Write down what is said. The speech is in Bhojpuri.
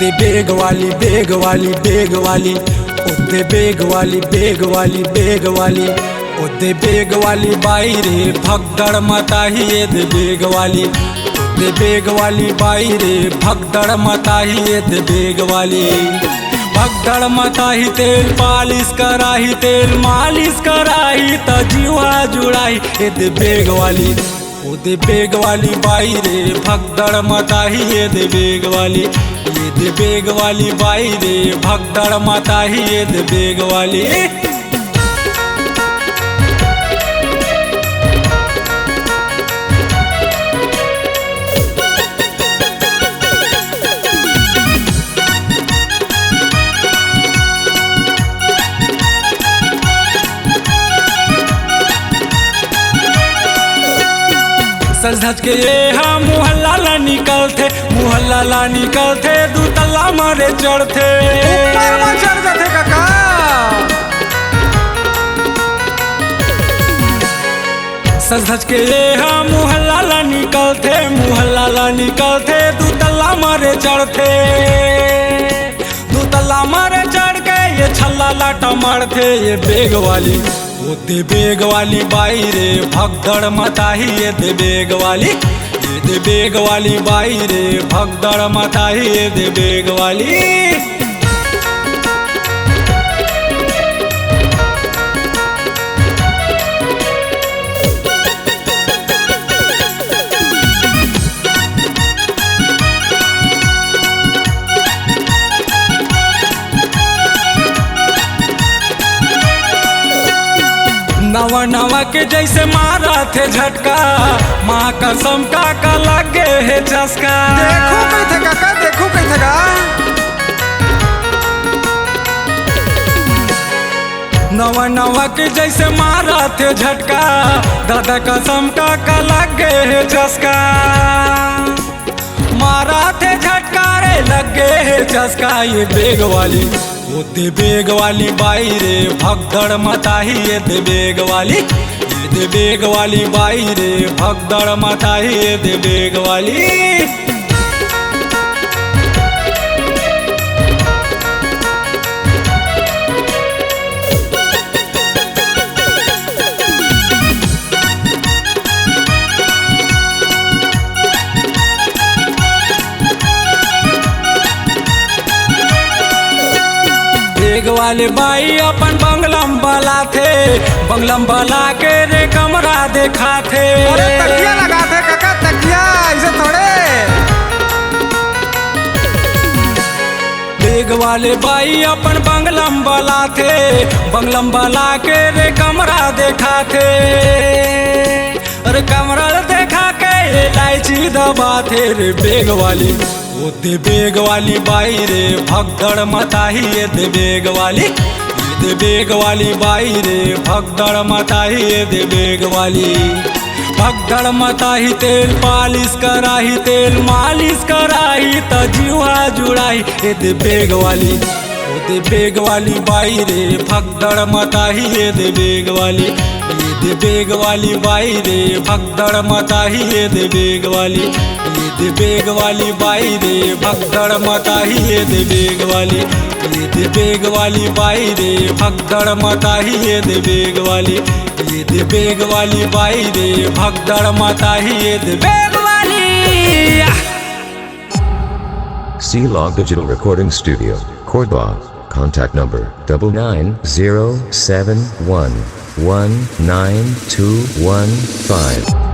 ओदे बेग वाली बेग वाली बेग वाली, ओदे बेग वाली बेग वाली बेग वाली, ओदे बेग वाली बाई रे भगदड़ मताही दे बेग वाली, ओदे बेग वाली बाई रे भगदड़ मताही दे बेग वाली। भगदड़ मताही तेल पालिश कराही, तेल मालिश कराही त जीवा जुड़ाही दे बेग वाली, ओदे बेग वाली बाई रे भगदड़ मताही दे बेग वाली, दे बेग वाली बाई रे भगदड़ मताही दे बेग वाली। सज धज के ये हम मुहल्ला ला निकलते, मुहल्ला ला निकलते, दू तल्ला मारे चढ़ते, ऊपर में चढ़ जाते काका। सज धज के ये हम मुहल्ला ला निकलते, मुहल्ला ला निकलते, दू तल्ला मारे चढ़ते, दू तल्ला मारे चढ़ के ये छल्ला लाटा मारते ये बेग वाली, ओदे बेग वाली बाई रे भगदड़ मताही दे बेग वाली, दे बेग वाली बाई रे भगदड़ मताही दे बेग वाली। नवा नवा के जैसे मारा थे झटका, माँ कसम का लगे है चस्का। देखो कहीं थे काका, देखो कहीं थे का। नवा नवा के जैसे मारा थे झटका, दादा कसम का लगे है चस्का। मारा थे झटका रे लगे है चस्का ये बेग वाली, ओदे बेग वाली बाई रे भगदड़ मताही दे बेग वाली, दे बेग वाली बाई रे भगदड़ मताही दे बेग वाली। बेग वाले बाई अपन बंगलम बला थे, बंगलम बला के रे कमरा देखा थे। अरे तकिया लगा थे काका, तकिया ऐसे थोड़े। बेग वाले बाई अपन बंगलम बला थे, बंगलम बला के रे कमरा देखा थे, अरे कमरा देखा के इलायची दबा थे रे बेग वाली, ओदे बेग वाली बाई रे भगदड़ मताही दे बेग वाली, दे बेग वाली बाई रे भगदड़ मताही दे बेग वाली। भगदड़ मताही तेल पालिश कराही, तेल मालिश कराही त जीवा जुड़ाही दे बेग वाली, ओदे बेग वाली बाई रे भगदड़ मताही दे बेग वाली, दे बेग वाली बाई रे भगदड़ मताही दे बेग वाली, दे बेग वाली बाई रे भगदड़ मताही दे बेग वाली, दे बेग वाली बाई रे भगदड़ मताही दे बेग वाली, दे बेग वाली बाई रे भगदड़ मताही दे बेग वाली। C-Log Digital Recording Studio, Cordoba. Contact number 99071192115.